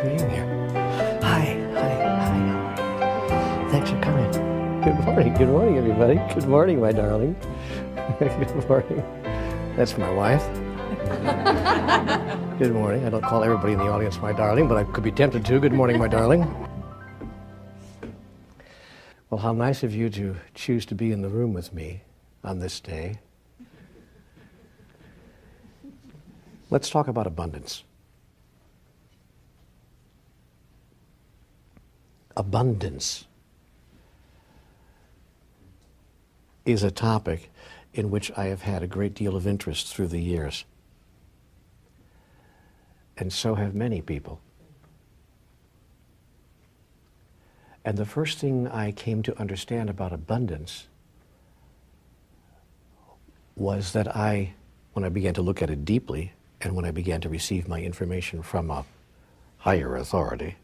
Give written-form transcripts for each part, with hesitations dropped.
being here. Hi. Thanks for coming. Good morning, everybody. Good morning, my darling. Good morning. That's my wife. Good morning. I don't call everybody in the audience my darling, but I could be tempted to. Good morning, my darling. Well, how nice of you to choose to be in the room with me on this day. Let's talk about abundance. Abundance is a topic in which I have had a great deal of interest through the years. And so have many people. And the first thing I came to understand about abundance was that when I began to look at it deeply, and when I began to receive my information from a higher authority,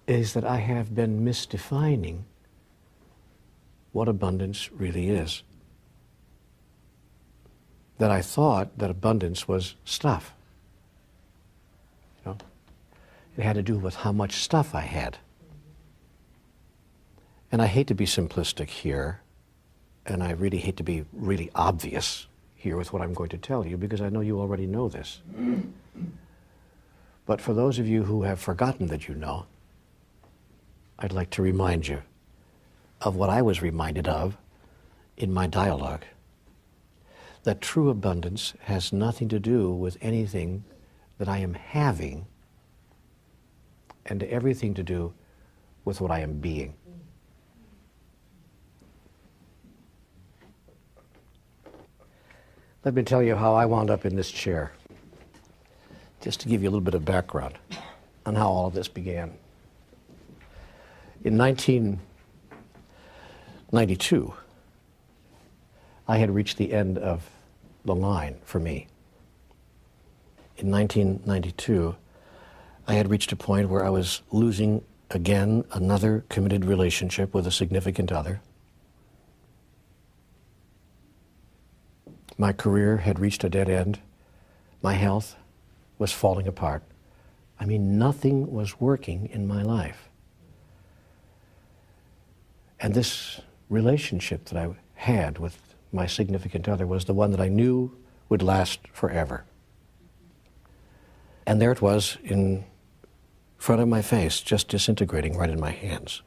is that I have been misdefining what abundance really is. That I thought that abundance was stuff. You know, it had to do with how much stuff I had. And I hate to be simplistic here, and I really hate to be really obvious here with what I'm going to tell you, because I know you already know this. But for those of you who have forgotten that you know, I'd like to remind you of what I was reminded of in my dialogue. That true abundance has nothing to do with anything that I am having, and everything to do with what I am being. Let me tell you how I wound up in this chair, just to give you a little bit of background on how all of this began. In 1992, I had reached the end of the line for me. In 1992, I had reached a point where I was losing again another committed relationship with a significant other. My career had reached a dead end. My health was falling apart. I mean, nothing was working in my life. And this relationship that I had with my significant other was the one that I knew would last forever. And there it was in front of my face, just disintegrating right in my hands.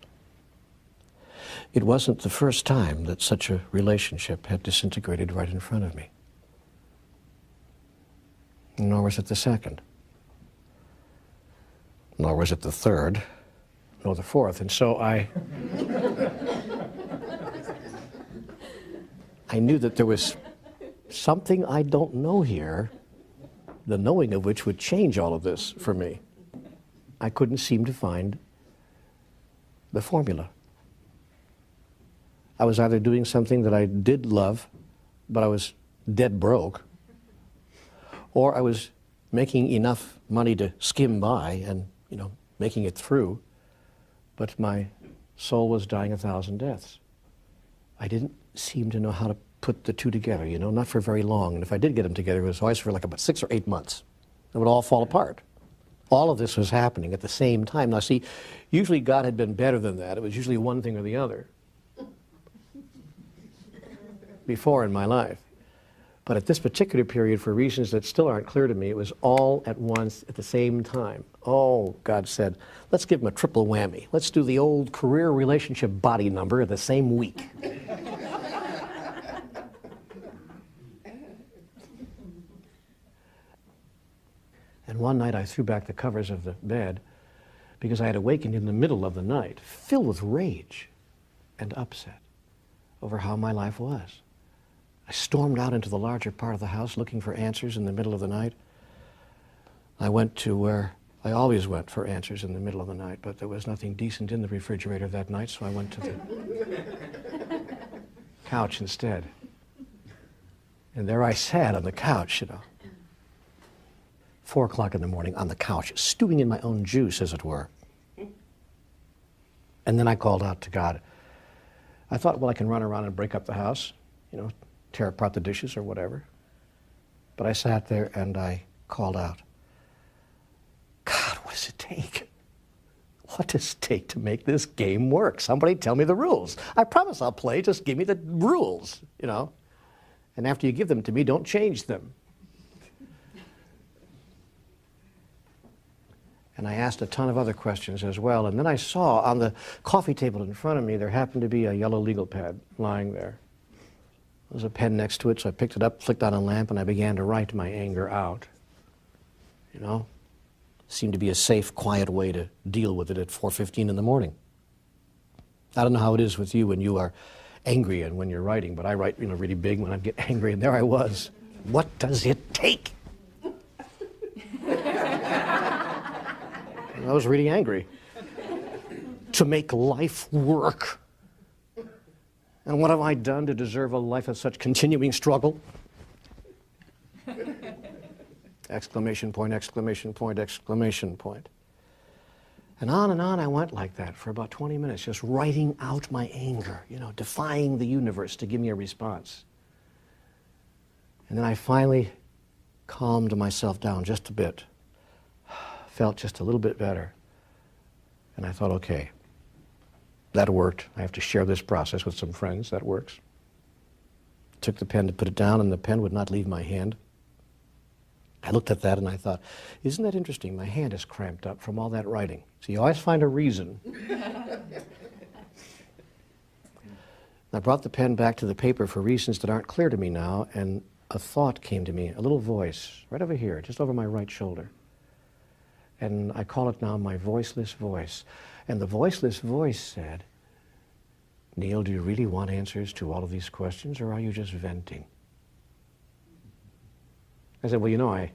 It wasn't the first time that such a relationship had disintegrated right in front of me. Nor was it the second. Nor was it the third, nor the fourth. And so I knew that there was something I don't know here, the knowing of which would change all of this for me. I couldn't seem to find the formula. I was either doing something that I did love, but I was dead broke, or I was making enough money to skim by and, making it through, but my soul was dying 1,000 deaths. I didn't seem to know how to put the two together, not for very long. And if I did get them together, it was always for like about 6 or 8 months. It would all fall apart. All of this was happening at the same time. Now see, usually God had been better than that. It was usually one thing or the other before in my life. But at this particular period, for reasons that still aren't clear to me, it was all at once at the same time. Oh, God said, let's give him a triple whammy. Let's do the old career relationship body number in the same week. And one night I threw back the covers of the bed because I had awakened in the middle of the night, filled with rage and upset over how my life was. I stormed out into the larger part of the house looking for answers in the middle of the night. I went to where I always went for answers in the middle of the night, but there was nothing decent in the refrigerator that night, so I went to the couch instead. And there I sat on the couch, 4 o'clock in the morning on the couch, stewing in my own juice, as it were. And then I called out to God. I thought, well, I can run around and break up the house, tear apart the dishes or whatever. But I sat there and I called out, God, does it take? What does it take to make this game work? Somebody tell me the rules. I promise I'll play, just give me the rules, you know. And after you give them to me, don't change them. And I asked a ton of other questions as well. And then I saw on the coffee table in front of me, there happened to be a yellow legal pad lying there. There was a pen next to it, so I picked it up, flicked on a lamp, and I began to write my anger out. You know? Seemed to be a safe, quiet way to deal with it at 4:15 in the morning. I don't know how it is with you when you are angry and when you're writing, but I write, you know, really big when I get angry, and there I was. What does it take? I was really angry to make life work. And what have I done to deserve a life of such continuing struggle? Exclamation point, exclamation point, exclamation point. And on I went like that for about 20 minutes, just writing out my anger, you know, defying the universe to give me a response. And then I finally calmed myself down just a bit, felt just a little bit better. And I thought, okay, that worked. I have to share this process with some friends. That works. Took the pen to put it down, and the pen would not leave my hand. I looked at that and I thought, isn't that interesting? My hand is cramped up from all that writing. So you always find a reason. I brought the pen back to the paper for reasons that aren't clear to me now, and a thought came to me, a little voice, right over here, just over my right shoulder. And I call it now my voiceless voice. And the voiceless voice said, Neil, do you really want answers to all of these questions, or are you just venting? I said, well, you know, I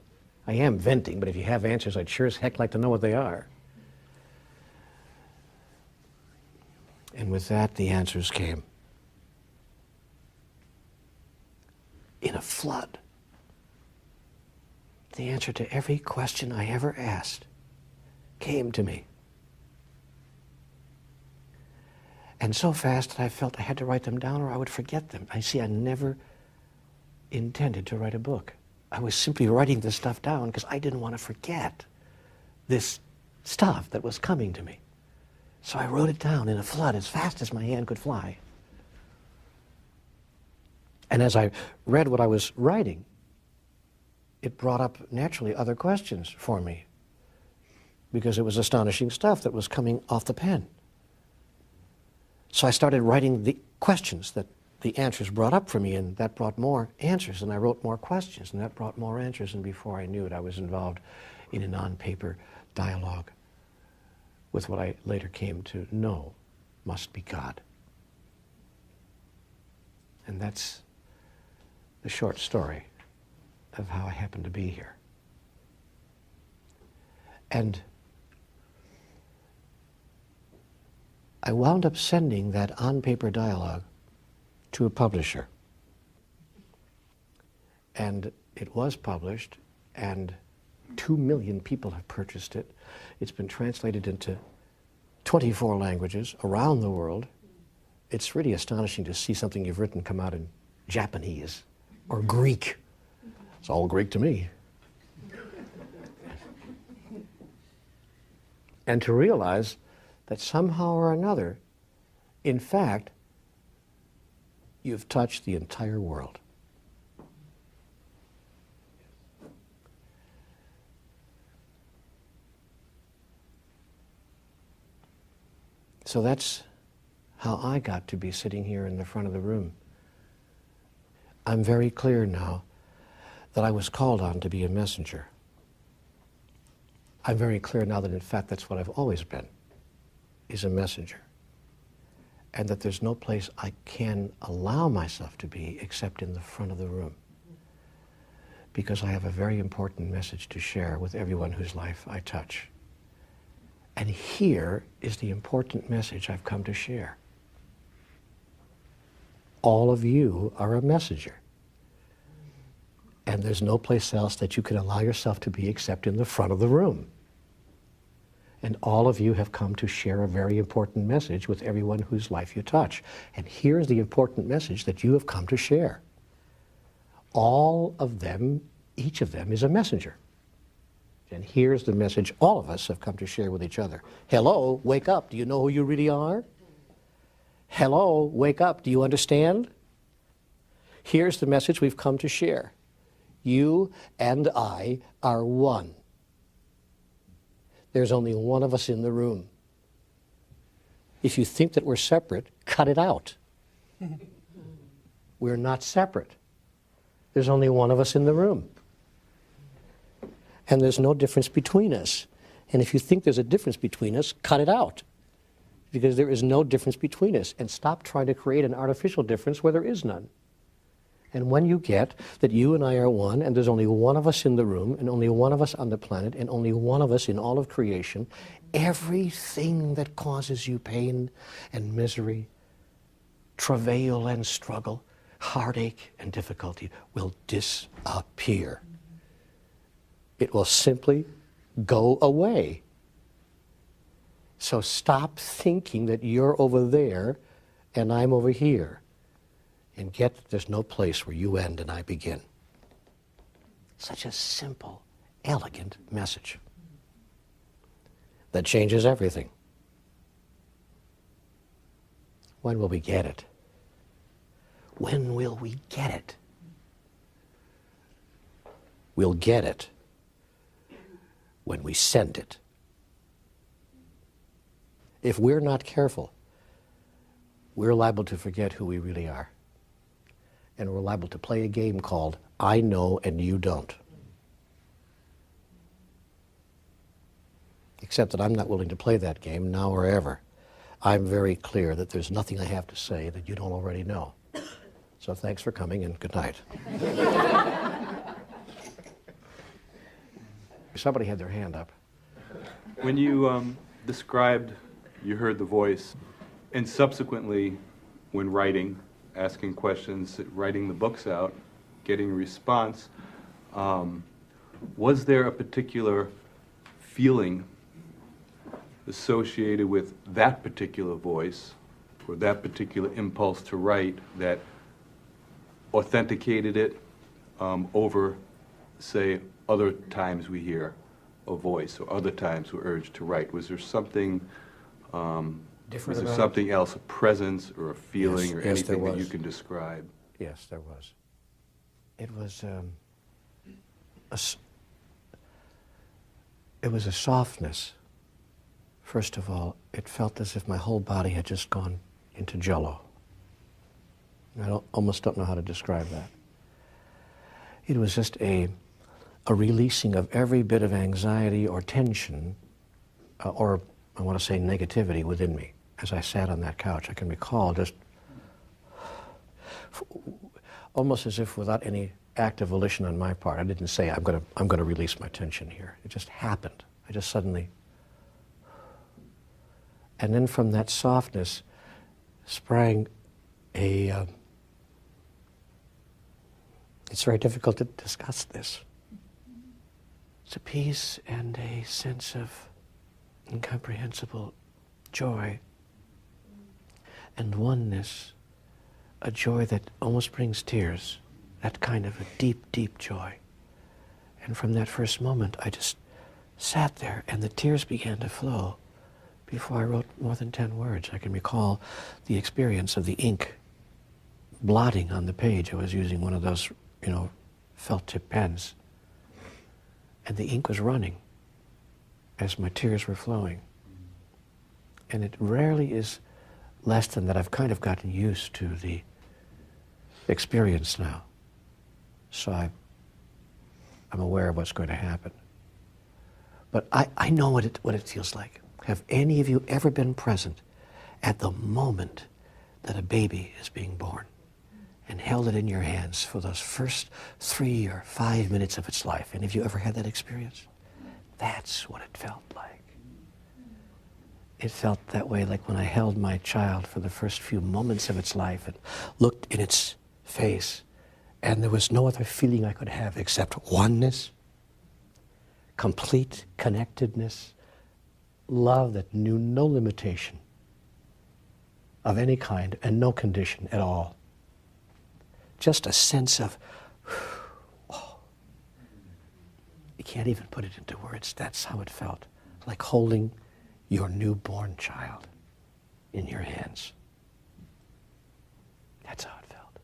am venting, but if you have answers, I'd sure as heck like to know what they are. And with that, the answers came. In a flood. The answer to every question I ever asked came to me. And so fast that I felt I had to write them down or I would forget them. I never intended to write a book. I was simply writing this stuff down because I didn't want to forget this stuff that was coming to me. So I wrote it down in a flood as fast as my hand could fly. And as I read what I was writing, it brought up naturally other questions for me because it was astonishing stuff that was coming off the pen. So I started writing the questions that the answers brought up for me, and that brought more answers, and I wrote more questions, and that brought more answers, and before I knew it, I was involved in an on-paper dialogue with what I later came to know must be God. And that's the short story of how I happened to be here. And I wound up sending that on-paper dialogue to a publisher. And it was published, and 2 million people have purchased it. It's been translated into 24 languages around the world. It's really astonishing to see something you've written come out in Japanese or Greek. It's all Greek to me. And to realize that somehow or another, in fact, you've touched the entire world. So that's how I got to be sitting here in the front of the room. I'm very clear now that I was called on to be a messenger. I'm very clear now that in fact that's what I've always been, is a messenger. And that there's no place I can allow myself to be except in the front of the room. Because I have a very important message to share with everyone whose life I touch. And here is the important message I've come to share. All of you are a messenger. And there's no place else that you can allow yourself to be except in the front of the room. And all of you have come to share a very important message with everyone whose life you touch. And here's the important message that you have come to share. All of them, each of them is a messenger. And here's the message all of us have come to share with each other. Hello, wake up. Do you know who you really are? Hello, wake up. Do you understand? Here's the message we've come to share. You and I are one. There's only one of us in the room. If you think that we're separate, cut it out. We're not separate. There's only one of us in the room. And there's no difference between us. And if you think there's a difference between us, cut it out. Because there is no difference between us. And stop trying to create an artificial difference where there is none. And when you get that you and I are one, and there's only one of us in the room, and only one of us on the planet, and only one of us in all of creation, everything that causes you pain and misery, travail and struggle, heartache and difficulty will disappear. It will simply go away. So stop thinking that you're over there and I'm over here. And get that there's no place where you end and I begin. Such a simple, elegant message that changes everything. When will we get it? When will we get it? We'll get it when we send it. If we're not careful, we're liable to forget who we really are. And we're liable to play a game called I know and you don't. Except that I'm not willing to play that game now or ever. I'm very clear that there's nothing I have to say that you don't already know. So thanks for coming and good night. Somebody had their hand up. When you described you heard the voice, and subsequently when writing, asking questions, writing the books out, getting a response, was there a particular feeling associated with that particular voice or that particular impulse to write that authenticated it over, say, other times we hear a voice or other times we're urged to write? Was there something different? Was there something else, a presence or a feeling, yes, or yes, anything that you can describe? Yes, there was. It was a softness. First of all, it felt as if my whole body had just gone into jello. I almost don't know how to describe that. It was just a releasing of every bit of anxiety or tension, or I want to say negativity within me. As I sat on that couch, I can recall just almost as if without any active volition on my part. I didn't say I'm going to release my tension here. It just happened. I just suddenly, and then from that softness sprang a. It's very difficult to discuss this. It's a peace and a sense of incomprehensible joy and oneness, a joy that almost brings tears, that kind of a deep, deep joy. And from that first moment, I just sat there and the tears began to flow before I wrote more than 10 words. I can recall the experience of the ink blotting on the page. I was using one of those, felt tip pens. And the ink was running as my tears were flowing. And it rarely is less than that. I've kind of gotten used to the experience now. So I'm aware of what's going to happen. But I know what it feels like. Have any of you ever been present at the moment that a baby is being born and held it in your hands for those first 3 or 5 minutes of its life? Any of you ever had that experience? That's what it felt like. It felt that way like when I held my child for the first few moments of its life and looked in its face, and there was no other feeling I could have except oneness, complete connectedness, love that knew no limitation of any kind and no condition at all. Just a sense of, oh, can't even put it into words. That's how it felt. Like holding your newborn child in your hands. That's how it felt.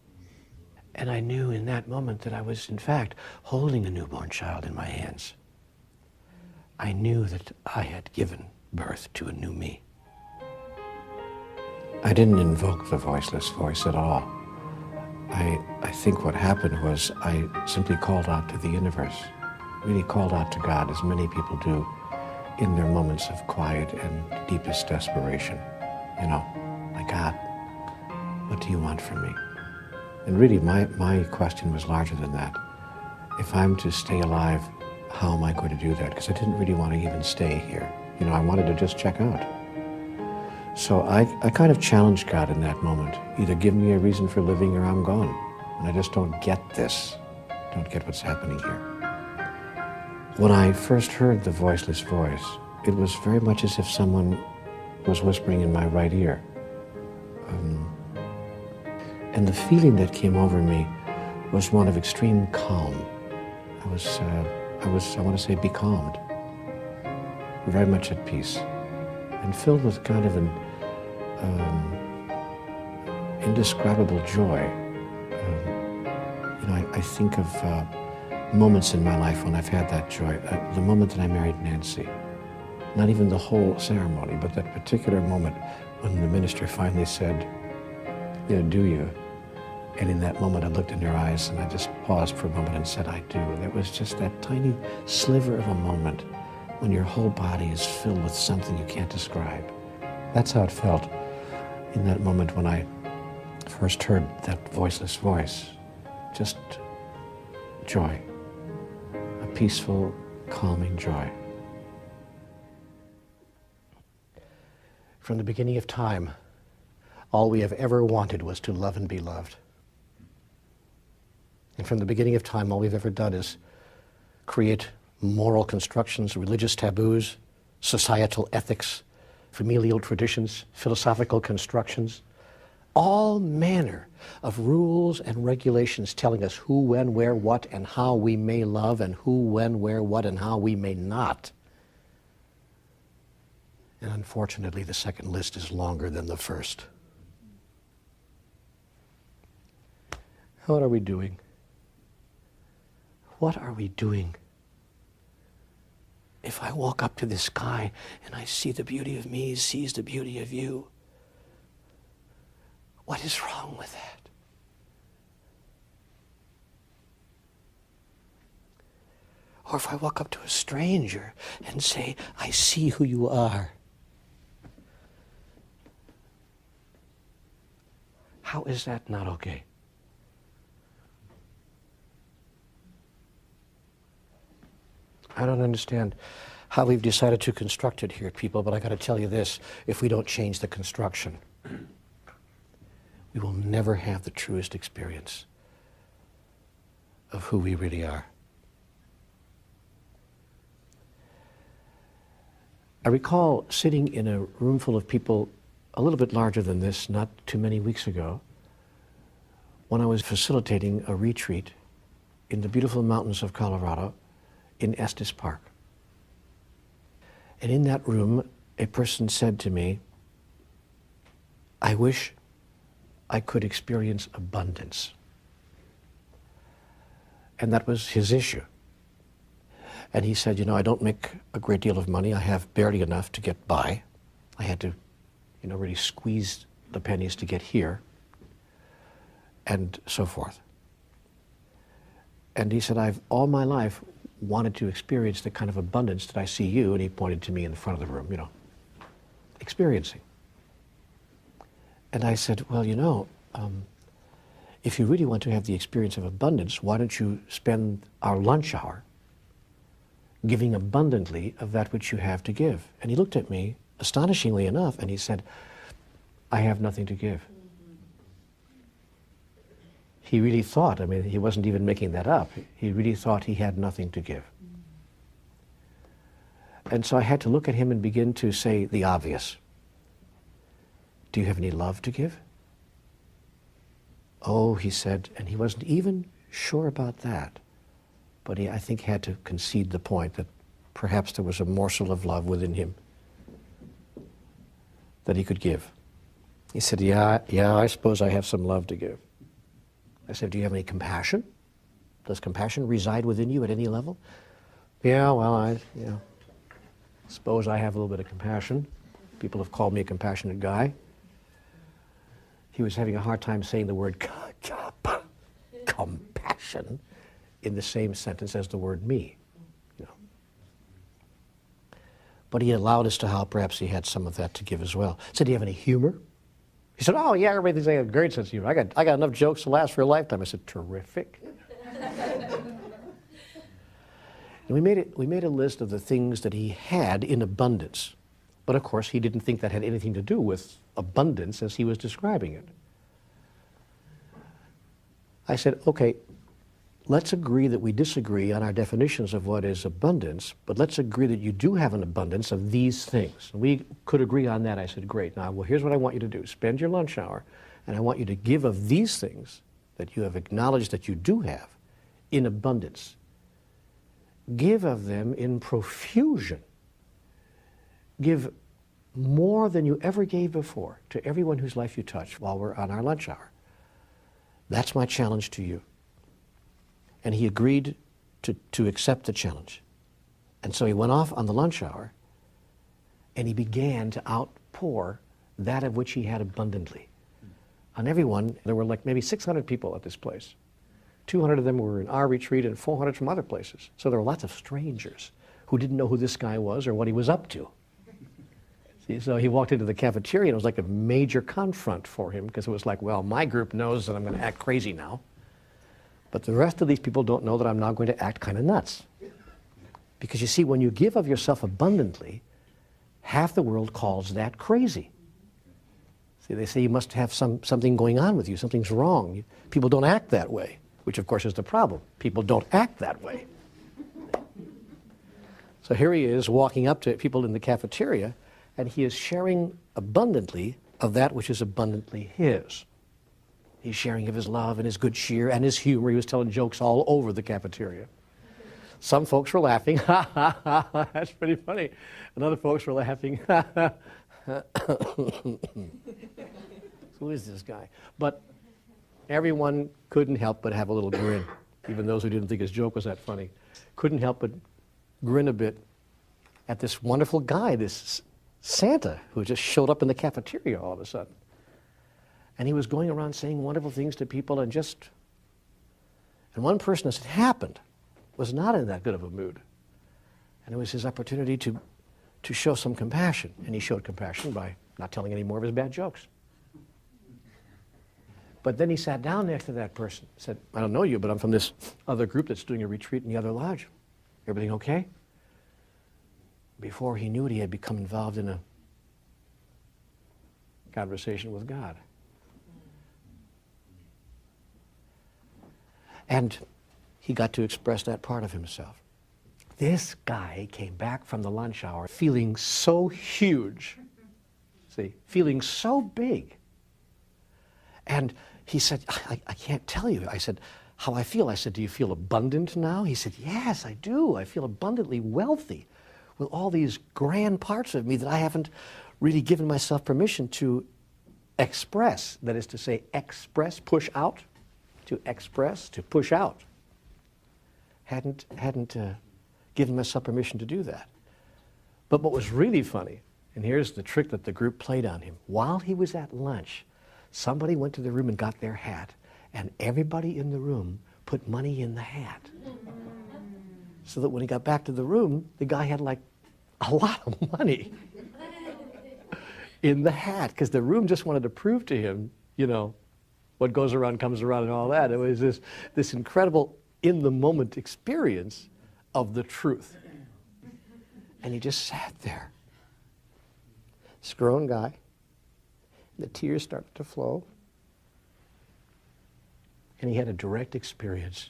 And I knew in that moment that I was, in fact, holding a newborn child in my hands. I knew that I had given birth to a new me. I didn't invoke the voiceless voice at all. I think what happened was I simply called out to the universe, really called out to God, as many people do in their moments of quiet and deepest desperation. You know, my God, what do you want from me? And really, my question was larger than that. If I'm to stay alive, how am I going to do that? Because I didn't really want to even stay here. You know, I wanted to just check out. So I kind of challenged God in that moment. Either give me a reason for living or I'm gone. And I just don't get this. Don't get what's happening here. When I first heard the voiceless voice, it was very much as if someone was whispering in my right ear. And the feeling that came over me was one of extreme calm. I want to say, becalmed. Very much at peace. And filled with kind of an indescribable joy. You know, I think of moments in my life when I've had that joy. The moment that I married Nancy. Not even the whole ceremony, but that particular moment when the minister finally said, you know, do you? And in that moment I looked in her eyes and I just paused for a moment and said, I do. And it was just that tiny sliver of a moment when your whole body is filled with something you can't describe. That's how it felt in that moment when I first heard that voiceless voice. Just joy. A peaceful, calming joy. From the beginning of time, all we have ever wanted was to love and be loved. And from the beginning of time, all we've ever done is create moral constructions, religious taboos, societal ethics, familial traditions, philosophical constructions, all manner of rules and regulations telling us who, when, where, what, and how we may love, and who, when, where, what, and how we may not. And unfortunately, the second list is longer than the first. What are we doing? What are we doing? If I walk up to the sky and I see the beauty of me, sees the beauty of you, what is wrong with that? Or if I walk up to a stranger and say, I see who you are, how is that not okay? I don't understand how we've decided to construct it here, people, but I got to tell you this, if we don't change the construction, we will never have the truest experience of who we really are. I recall sitting in a room full of people a little bit larger than this, not too many weeks ago, when I was facilitating a retreat in the beautiful mountains of Colorado, in Estes Park. And in that room, a person said to me, I wish I could experience abundance. And that was his issue. And he said, you know, I don't make a great deal of money. I have barely enough to get by. I had to, you know, really squeeze the pennies to get here, and so forth. And he said, I've all my life wanted to experience the kind of abundance that I see you, and he pointed to me in the front of the room, you know, experiencing. And I said, well, you know, if you really want to have the experience of abundance, why don't you spend our lunch hour giving abundantly of that which you have to give? And he looked at me, astonishingly enough, and he said, I have nothing to give. He really thought, I mean, he wasn't even making that up. He really thought he had nothing to give. And so I had to look at him and begin to say the obvious. Do you have any love to give? Oh, he said, and he wasn't even sure about that. but he, I think, had to concede the point that perhaps there was a morsel of love within him that he could give. He said, yeah, I suppose I have some love to give. I said, do you have any compassion? Does compassion reside within you at any level? Yeah, well, I suppose I have a little bit of compassion. People have called me a compassionate guy. He was having a hard time saying the word compassion in the same sentence as the word me. But he allowed us to how perhaps he had some of that to give as well. I said, do you have any humor? He said, oh yeah, everybody thinks I have a great sense of humor. I got enough jokes to last for a lifetime. I said, terrific. And we made a list of the things that he had in abundance. But of course, he didn't think that had anything to do with abundance as he was describing it. I said, okay, let's agree that we disagree on our definitions of what is abundance, but let's agree that you do have an abundance of these things. And we could agree on that. I said, great. Now, well, here's what I want you to do. Spend your lunch hour, and I want you to give of these things that you have acknowledged that you do have in abundance. Give of them in profusion. Give more than you ever gave before to everyone whose life you touch while we're on our lunch hour. That's my challenge to you. And he agreed to accept the challenge. And so he went off on the lunch hour, and he began to outpour that of which he had abundantly. On everyone, there were like maybe 600 people at this place. 200 of them were in our retreat and 400 from other places. So there were lots of strangers who didn't know who this guy was or what he was up to. See, so he walked into the cafeteria, and it was like a major confront for him, because it was like, well, my group knows that I'm going to act crazy now. But the rest of these people don't know that I'm now going to act kind of nuts. Because you see, when you give of yourself abundantly, half the world calls that crazy. See, they say you must have something going on with you, something's wrong. People don't act that way, which of course is the problem. People don't act that way. So here he is walking up to people in the cafeteria, and he is sharing abundantly of that which is abundantly his. He's sharing of his love and his good cheer and his humor. He was telling jokes all over the cafeteria. Some folks were laughing, ha, ha, ha, ha, that's pretty funny. And other folks were laughing, ha, ha, ha. Who is this guy? But everyone couldn't help but have a little grin, even those who didn't think his joke was that funny. Couldn't help but grin a bit at this wonderful guy, this Santa, who just showed up in the cafeteria all of a sudden. And he was going around saying wonderful things to people, and one person, as it happened, was not in that good of a mood. And it was his opportunity to show some compassion. And he showed compassion by not telling any more of his bad jokes. But then he sat down next to that person, said, I don't know you, but I'm from this other group that's doing a retreat in the other lodge. Everything okay? Before he knew it, he had become involved in a conversation with God. And he got to express that part of himself. This guy came back from the lunch hour feeling so huge, feeling so big. And he said, I can't tell you. I said, how I feel. I said, do you feel abundant now? He said, yes, I do. I feel abundantly wealthy with all these grand parts of me that I haven't really given myself permission to express. That is to say, express, push out. To express, to push out. Hadn't given myself permission to do that. But what was really funny, and here's the trick that the group played on him, while he was at lunch, somebody went to the room and got their hat, and everybody in the room put money in the hat. So that when he got back to the room, the guy had like a lot of money in the hat, because the room just wanted to prove to him, what goes around comes around and all that. It was this incredible in-the-moment experience of the truth. And he just sat there. This grown guy. The tears started to flow. And he had a direct experience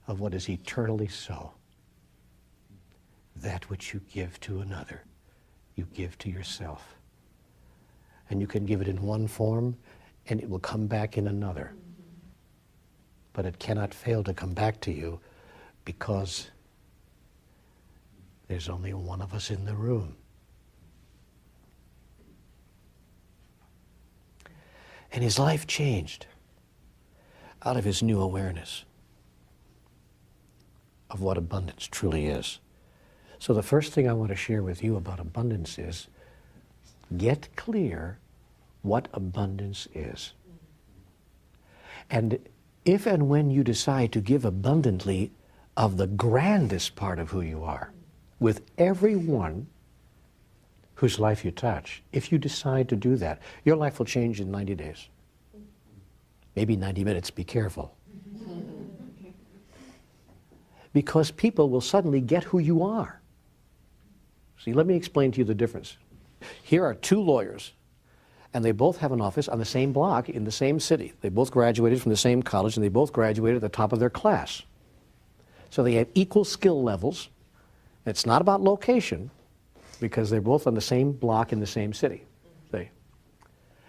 of what is eternally so. That which you give to another, you give to yourself. And you can give it in one form, and it will come back in another. But it cannot fail to come back to you Because there's only one of us in the room. And his life changed out of his new awareness of what abundance truly is. So the first thing I want to share with you about abundance is get clear what abundance is. And if and when you decide to give abundantly of the grandest part of who you are, with everyone whose life you touch, if you decide to do that, your life will change in 90 days. Maybe 90 minutes, be careful. Because people will suddenly get who you are. See, let me explain to you the difference. Here are two lawyers, and they both have an office on the same block in the same city. They both graduated from the same college, and they both graduated at the top of their class. So they have equal skill levels. It's not about location, because they're both on the same block in the same city. See?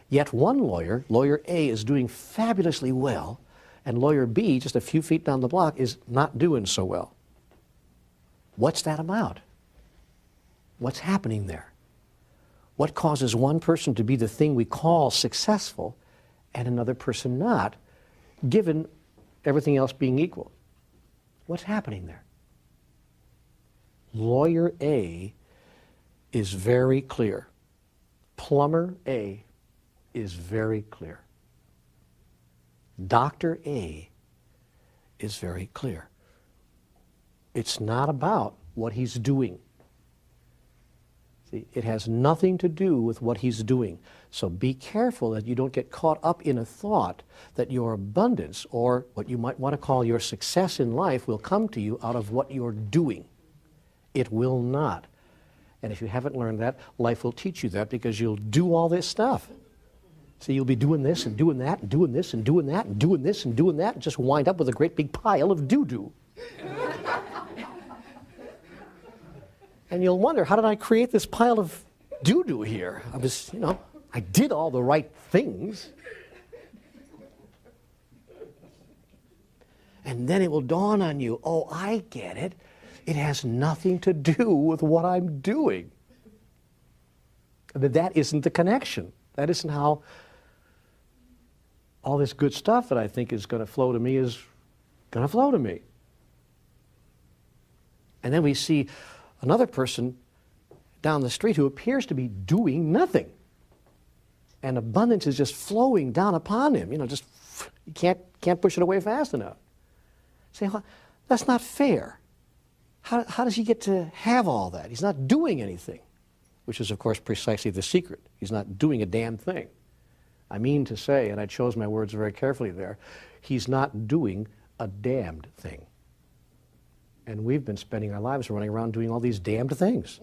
Yet one lawyer, lawyer A, is doing fabulously well, and lawyer B, just a few feet down the block, is not doing so well. What's that about? What's happening there? What causes one person to be the thing we call successful and another person not, given everything else being equal? What's happening there? Lawyer A is very clear. Plumber A is very clear. Doctor A is very clear. It's not about what he's doing. See, it has nothing to do with what he's doing. So be careful that you don't get caught up in a thought that your abundance, or what you might want to call your success in life, will come to you out of what you're doing. It will not. And if you haven't learned that, life will teach you that, because you'll do all this stuff. So you'll be doing this and doing that and doing this and doing that and doing this and doing that, and just wind up with a great big pile of doo-doo. And you'll wonder, how did I create this pile of doo-doo here? I did all the right things. And then it will dawn on you, oh, I get it. It has nothing to do with what I'm doing. That isn't the connection. That isn't how all this good stuff that I think is going to flow to me is going to flow to me. And then we see another person down the street who appears to be doing nothing. And abundance is just flowing down upon him. You can't push it away fast enough. Say, that's not fair. How does he get to have all that? He's not doing anything, which is, of course, precisely the secret. He's not doing a damn thing. I mean to say, and I chose my words very carefully there, he's not doing a damned thing. And we've been spending our lives running around doing all these damned things.